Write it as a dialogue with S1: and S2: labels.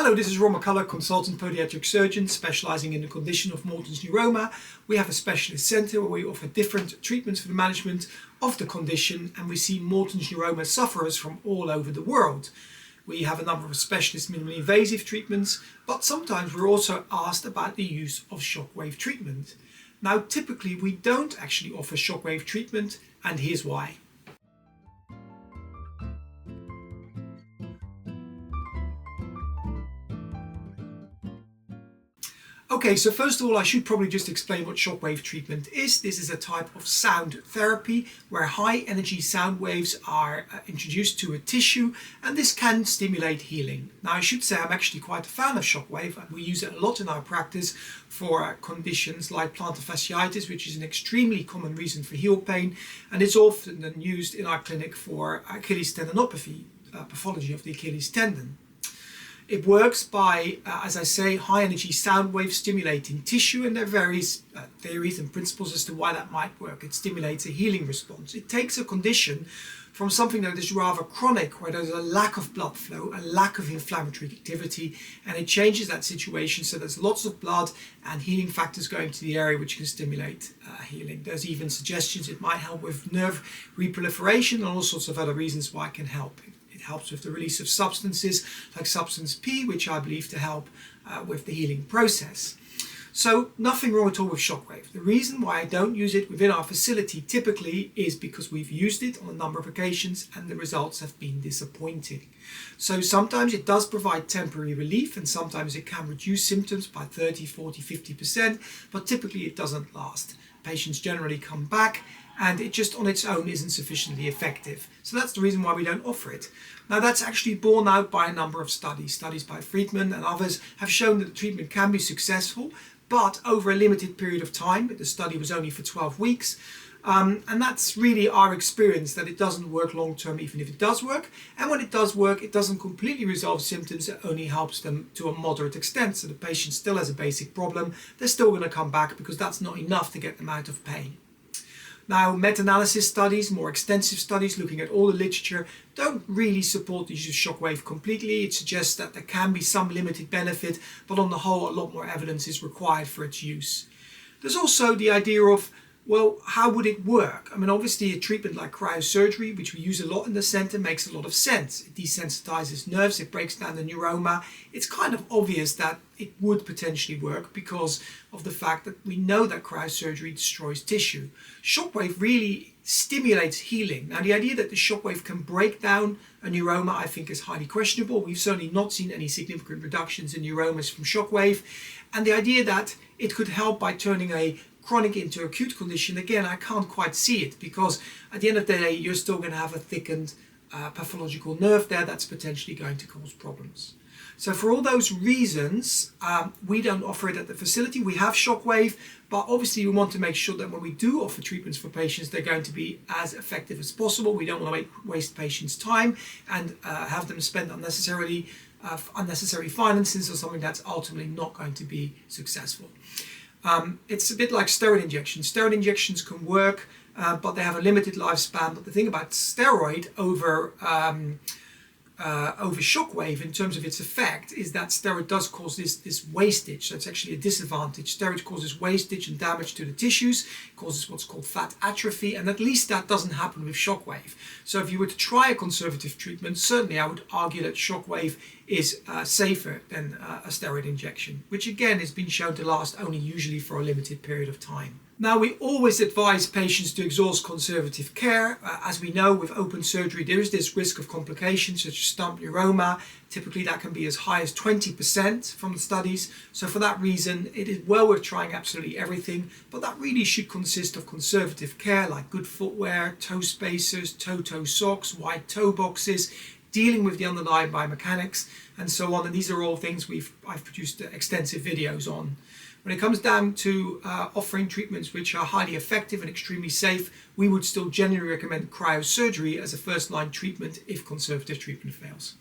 S1: Hello, this is Ron McCullough, consultant podiatric surgeon specializing in the condition of Morton's neuroma. We have a specialist center where we offer different treatments for the management of the condition, and we see Morton's neuroma sufferers from all over the world. We have a number of specialist minimally invasive treatments, but sometimes we're also asked about the use of shockwave treatment. Now, typically we don't actually offer shockwave treatment, and here's why. Okay, so first of all, I should probably just explain what shockwave treatment is. This is a type of sound therapy where high energy sound waves are introduced to a tissue, and this can stimulate healing. Now, I should say I'm actually quite a fan of shockwave, and we use it a lot in our practice for conditions like plantar fasciitis, which is an extremely common reason for heel pain, and it's often then used in our clinic for Achilles tendinopathy, pathology of the Achilles tendon. It works by, as I say, high energy sound waves stimulating tissue, and there are various theories and principles as to why that might work. It stimulates a healing response. It takes a condition from something that is rather chronic, where there's a lack of blood flow, a lack of inflammatory activity, and it changes that situation so there's lots of blood and healing factors going to the area which can stimulate healing. There's even suggestions it might help with nerve reproliferation and all sorts of other reasons why it can help. It helps with the release of substances like substance P, which I believe to help with the healing process. So nothing wrong at all with shockwave. The reason why I don't use it within our facility typically is because we've used it on a number of occasions and the results have been disappointing. So sometimes it does provide temporary relief, and sometimes it can reduce symptoms by 30, 40, 50%, but typically it doesn't last. Patients generally come back, and it just on its own isn't sufficiently effective. So that's the reason why we don't offer it. Now, that's actually borne out by a number of studies. Studies by Friedman and others have shown that the treatment can be successful, but over a limited period of time. The study was only for 12 weeks. And that's really our experience, that it doesn't work long term, even if it does work. And when it does work, it doesn't completely resolve symptoms. It only helps them to a moderate extent. So the patient still has a basic problem. They're still going to come back because that's not enough to get them out of pain. Now, meta-analysis studies, more extensive studies looking at all the literature, don't really support the use of shockwave completely. It suggests that there can be some limited benefit, but on the whole, a lot more evidence is required for its use. There's also the idea of, well, how would it work? I mean, obviously a treatment like cryosurgery, which we use a lot in the center, makes a lot of sense. It desensitizes nerves, it breaks down the neuroma. It's kind of obvious that it would potentially work because of the fact that we know that cryosurgery destroys tissue. Shockwave really stimulates healing. Now, the idea that the shockwave can break down a neuroma, I think, is highly questionable. We've certainly not seen any significant reductions in neuromas from shockwave. And the idea that it could help by turning a chronic into acute condition, again, I can't quite see it, because at the end of the day, you're still going to have a thickened pathological nerve there that's potentially going to cause problems. So for all those reasons, we don't offer it at the facility. We have shockwave, but obviously we want to make sure that when we do offer treatments for patients, they're going to be as effective as possible. We don't want to waste patients' time and have them spend unnecessary finances or something that's ultimately not going to be successful. It's a bit like steroid injections. Steroid injections can work, but they have a limited lifespan. But the thing about steroid over shockwave in terms of its effect is that steroid does cause this wastage. So it's actually a disadvantage. Steroid causes wastage and damage to the tissues, causes what's called fat atrophy, and at least that doesn't happen with shockwave. So if you were to try a conservative treatment, certainly I would argue that shockwave is safer than a steroid injection, which again has been shown to last only usually for a limited period of time. Now, we always advise patients to exhaust conservative care. As we know, with open surgery, there is this risk of complications such as stump neuroma. Typically, that can be as high as 20% from the studies. So for that reason, it is well worth trying absolutely everything, but that really should consist of conservative care like good footwear, toe spacers, toe-toe socks, wide toe boxes, dealing with the underlying biomechanics, and so on. And these are all things I've produced extensive videos on. When it comes down to offering treatments which are highly effective and extremely safe, we would still generally recommend cryosurgery as a first-line treatment if conservative treatment fails.